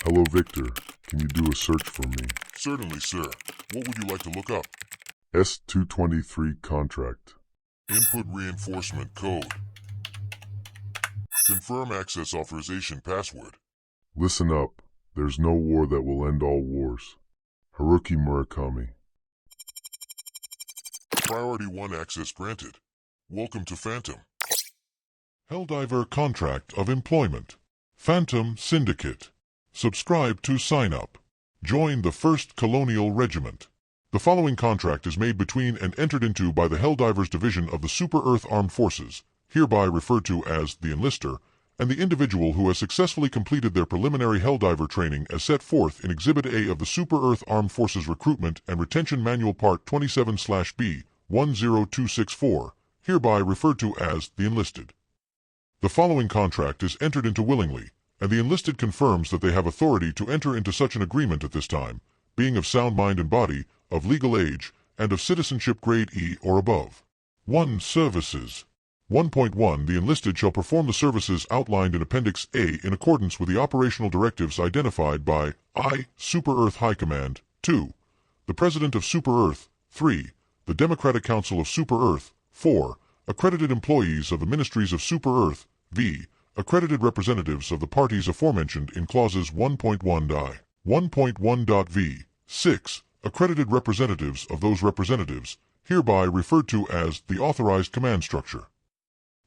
Hello, Victor. Can you do a search for me? Certainly, sir. What would you like to look up? S-223 contract. Input reinforcement code. Confirm access authorization password. Listen up. There's no war that will end all wars. Haruki Murakami. Priority 1 access granted. Welcome to Phantom. Helldiver Contract of Employment. Phantom Syndicate. Subscribe to sign up. Join the 1st Colonial Regiment. The following contract is made between and entered into by the Helldivers Division of the Super Earth Armed Forces, hereby referred to as the Enlister, and the individual who has successfully completed their preliminary Helldiver training as set forth in Exhibit A of the Super Earth Armed Forces Recruitment and Retention Manual Part 27/B 10264, hereby referred to as the Enlisted. The following contract is entered into willingly, and the enlisted confirms that they have authority to enter into such an agreement at this time, being of sound mind and body, of legal age, and of citizenship grade E or above. 1. Services. 1.1 The enlisted shall perform the services outlined in Appendix A in accordance with the operational directives identified by I. Super Earth High Command. 2. The President of Super Earth. 3. The Democratic Council of Super Earth. 4. Accredited employees of the Ministries of Super Earth. V. Accredited representatives of the parties aforementioned in clauses 1.1 1.1.v. 6. Accredited representatives of those representatives, hereby referred to as the authorized command structure.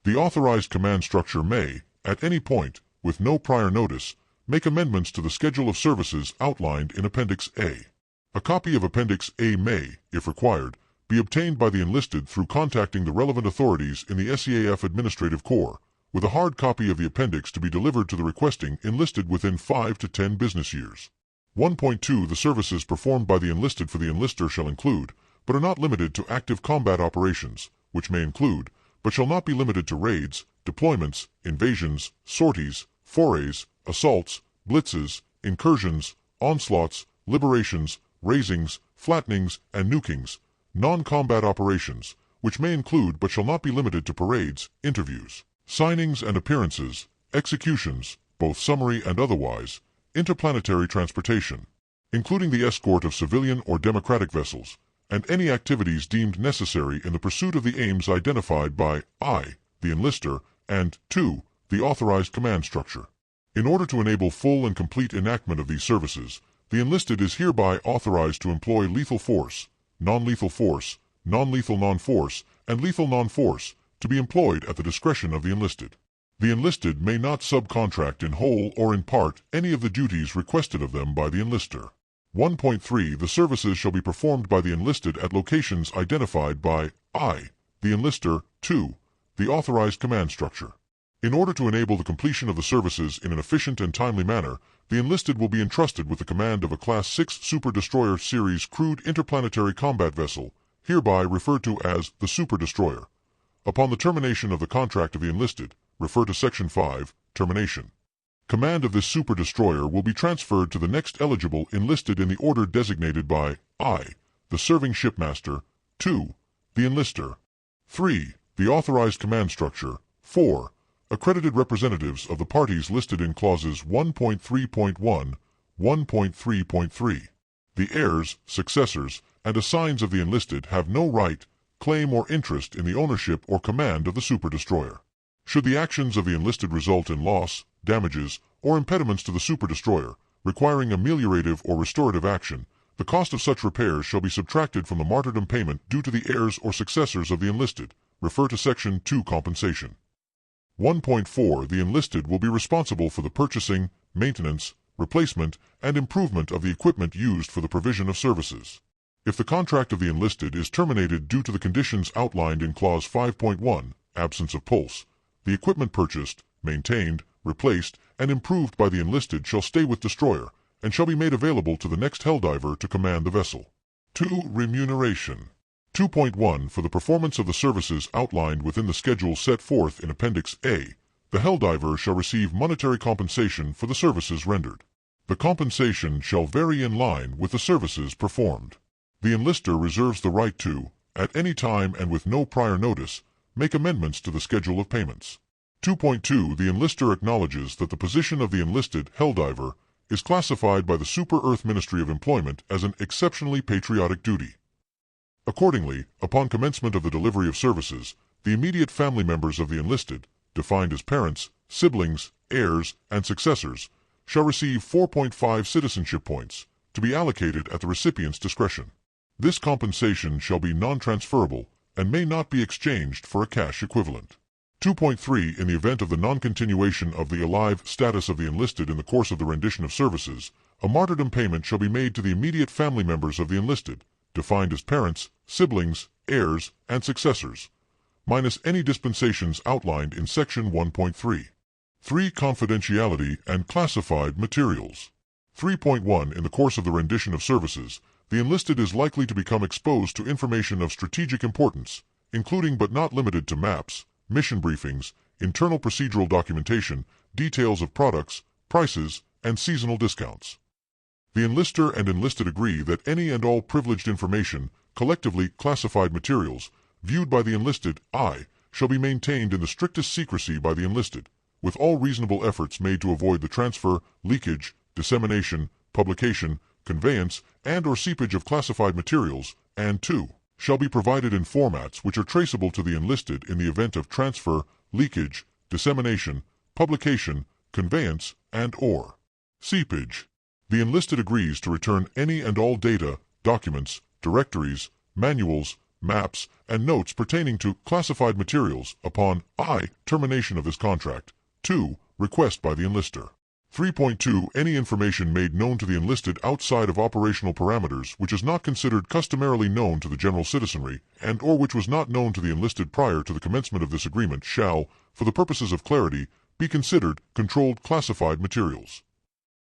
The authorized command structure may, at any point, with no prior notice, make amendments to the schedule of services outlined in Appendix A. A copy of Appendix A may, if required, be obtained by the enlisted through contacting the relevant authorities in the SEAF Administrative Corps, with a hard copy of the appendix to be delivered to the requesting enlisted within 5 to 10 business years. 1.2 The services performed by the enlisted for the enlister shall include, but are not limited to active combat operations, which may include, but shall not be limited to raids, deployments, invasions, sorties, forays, assaults, blitzes, incursions, onslaughts, liberations, razings, flattenings, and nukings, non-combat operations, which may include but shall not be limited to parades, interviews, signings and appearances, executions, both summary and otherwise, interplanetary transportation, including the escort of civilian or democratic vessels, and any activities deemed necessary in the pursuit of the aims identified by I, the enlister, and 2, the authorized command structure. In order to enable full and complete enactment of these services, the enlisted is hereby authorized to employ lethal force, non-lethal force, non-lethal non-force, and lethal non-force, to be employed at the discretion of the enlisted. The enlisted may not subcontract in whole or in part any of the duties requested of them by the enlister. 1.3 The services shall be performed by the enlisted at locations identified by I, the enlister, 2, the authorized command structure. In order to enable the completion of the services in an efficient and timely manner, the enlisted will be entrusted with the command of a Class 6 Super Destroyer Series crewed interplanetary combat vessel, hereby referred to as the Super Destroyer. Upon the termination of the contract of the enlisted, refer to Section 5, Termination. Command of this Super Destroyer will be transferred to the next eligible enlisted in the order designated by I, the Serving Shipmaster, 2, the Enlister, 3, the Authorized Command Structure, 4, accredited representatives of the parties listed in clauses 1.3.1, 1.3.3. The heirs, successors, and assigns of the enlisted have no right, claim or interest in the ownership or command of the Super Destroyer. Should the actions of the enlisted result in loss, damages, or impediments to the Super Destroyer, requiring ameliorative or restorative action, the cost of such repairs shall be subtracted from the martyrdom payment due to the heirs or successors of the enlisted. Refer to Section 2 Compensation. 1.4 The enlisted will be responsible for the purchasing, maintenance, replacement, and improvement of the equipment used for the provision of services. If the contract of the enlisted is terminated due to the conditions outlined in Clause 5.1, absence of pulse, the equipment purchased, maintained, replaced, and improved by the enlisted shall stay with destroyer, and shall be made available to the next Helldiver to command the vessel. 2. Remuneration. 2.1 For the performance of the services outlined within the schedule set forth in Appendix A, the Helldiver shall receive monetary compensation for the services rendered. The compensation shall vary in line with the services performed. The enlister reserves the right to, at any time and with no prior notice, make amendments to the schedule of payments. 2.2 The enlister acknowledges that the position of the enlisted Helldiver is classified by the Super Earth Ministry of Employment as an exceptionally patriotic duty. Accordingly, upon commencement of the delivery of services, the immediate family members of the enlisted, defined as parents, siblings, heirs, and successors, shall receive 4.5 citizenship points, to be allocated at the recipient's discretion. This compensation shall be non-transferable and may not be exchanged for a cash equivalent. 2.3. In the event of the non-continuation of the alive status of the enlisted in the course of the rendition of services, a martyrdom payment shall be made to the immediate family members of the enlisted, defined as parents, siblings, heirs, and successors, minus any dispensations outlined in Section 1.3. 3. Confidentiality and classified materials. 3.1. In the course of the rendition of services, the enlisted is likely to become exposed to information of strategic importance, including but not limited to maps, mission briefings, internal procedural documentation, details of products, prices, and seasonal discounts. The enlister and enlisted agree that any and all privileged information, collectively classified materials, viewed by the enlisted, shall be maintained in the strictest secrecy by the enlisted, with all reasonable efforts made to avoid the transfer, leakage, dissemination, publication, conveyance, and or seepage of classified materials, and 2. Shall be provided in formats which are traceable to the enlisted in the event of transfer, leakage, dissemination, publication, conveyance, and or seepage. The enlisted agrees to return any and all data, documents, directories, manuals, maps, and notes pertaining to classified materials upon termination of this contract, 2. Request by the enlister. 3.2. Any information made known to the enlisted outside of operational parameters which is not considered customarily known to the general citizenry, and or which was not known to the enlisted prior to the commencement of this agreement shall, for the purposes of clarity, be considered controlled classified materials.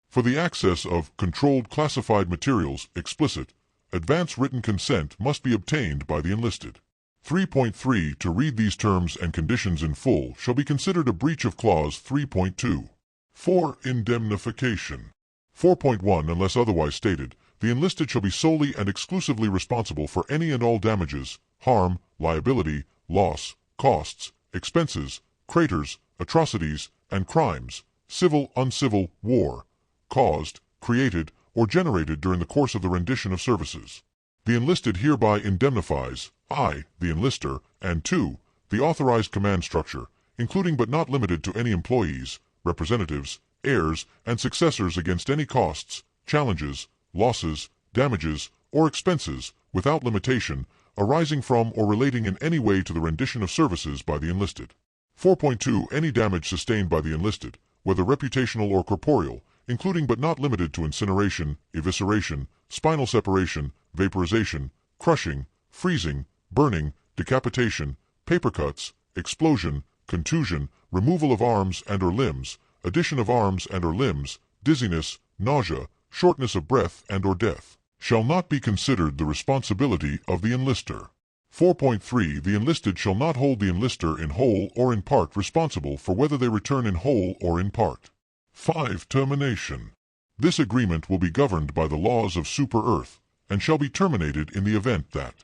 For the access of controlled classified materials explicit, advance written consent must be obtained by the enlisted. 3.3. To read these terms and conditions in full shall be considered a breach of Clause 3.2. 4. Indemnification. 4.1. Unless otherwise stated, the enlisted shall be solely and exclusively responsible for any and all damages, harm, liability, loss, costs, expenses, craters, atrocities, and crimes, civil, uncivil, war, caused, created, or generated during the course of the rendition of services. The enlisted hereby indemnifies, the enlister, and 2. The authorized command structure, including but not limited to any employees, representatives, heirs, and successors against any costs, challenges, losses, damages, or expenses, without limitation, arising from or relating in any way to the rendition of services by the enlisted. 4.2. Any damage sustained by the enlisted, whether reputational or corporeal, including but not limited to incineration, evisceration, spinal separation, vaporization, crushing, freezing, burning, decapitation, paper cuts, explosion, contusion, removal of arms and or limbs, addition of arms and or limbs, dizziness, nausea, shortness of breath and or death, shall not be considered the responsibility of the enlister. 4.3. The enlisted shall not hold the enlister in whole or in part responsible for whether they return in whole or in part. 5. Termination. This agreement will be governed by the laws of Super Earth, and shall be terminated in the event that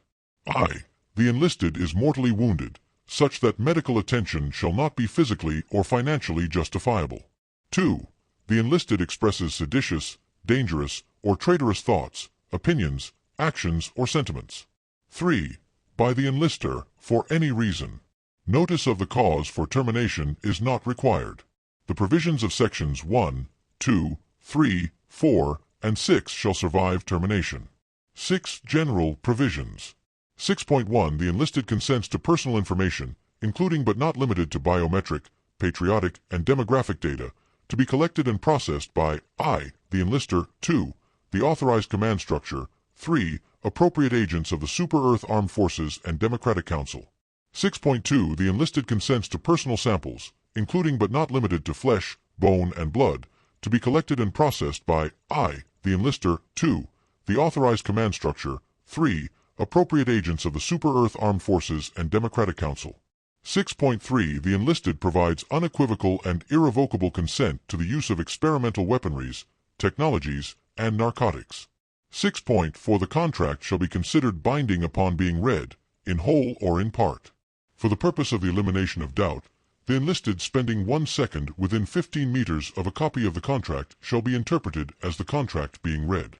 the enlisted is mortally wounded, such that medical attention shall not be physically or financially justifiable. 2. The enlisted expresses seditious, dangerous, or traitorous thoughts, opinions, actions, or sentiments. 3. By the enlister, for any reason. Notice of the cause for termination is not required. The provisions of Sections 1, 2, 3, 4, and 6 shall survive termination. 6. General Provisions. 6.1. The enlisted consents to personal information, including but not limited to biometric, patriotic, and demographic data, to be collected and processed by the enlister, 2. The authorized command structure, 3. Appropriate agents of the Super Earth Armed Forces and Democratic Council. 6.2. The enlisted consents to personal samples, including but not limited to flesh, bone, and blood, to be collected and processed by the enlister, 2. The authorized command structure, 3. Appropriate agents of the Super Earth Armed Forces and Democratic Council. 6.3. The enlisted provides unequivocal and irrevocable consent to the use of experimental weaponries, technologies, and narcotics. 6.4. The contract shall be considered binding upon being read, in whole or in part. For the purpose of the elimination of doubt, The enlisted spending 1 second within 15 meters of a copy of the contract shall be interpreted as the contract being read.